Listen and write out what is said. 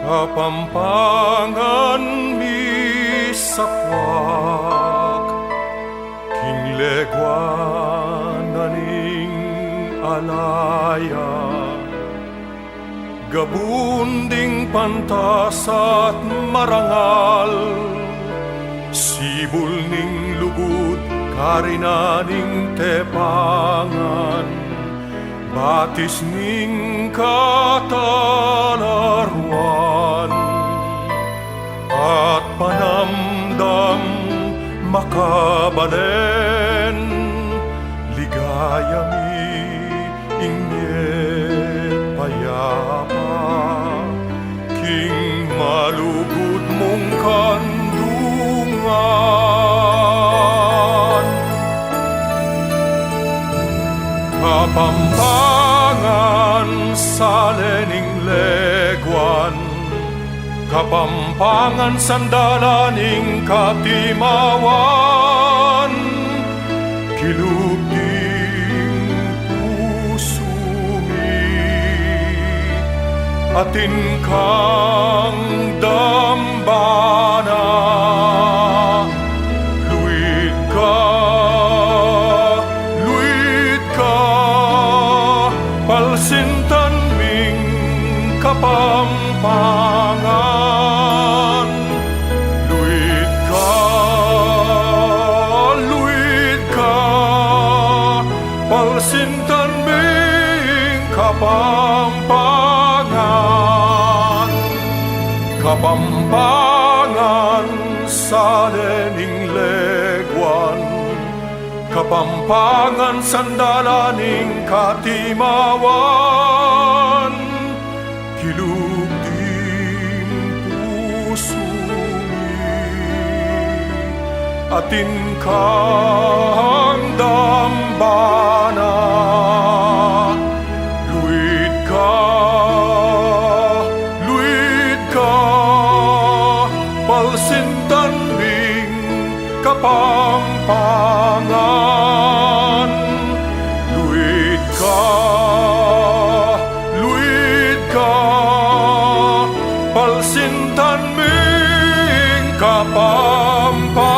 Kapampangan mi sakwak, kinglegwananing alaya, gabunding pantas at marangal, sibul ning lugud karinaning tepangan, batis ning katalaruan, at panamdam makabalen, ligaya mi inye payapa, king malugod mong kandungan. Kapampangan sa lening legwan, kapampangan sandalaning katimawan, kilubing pusumi, atin kang dambana, luid ka, palsintan ming kapampangan. Luid ka, palsintan ming kapampangan. Kapampangan sa lening legwan, kapampangan sandalaning katimawan, kilubing pusumi, atin kang dambana. Luid ka, palsintan ming kapampangan. Luid ka, palsintan ming kapampangan.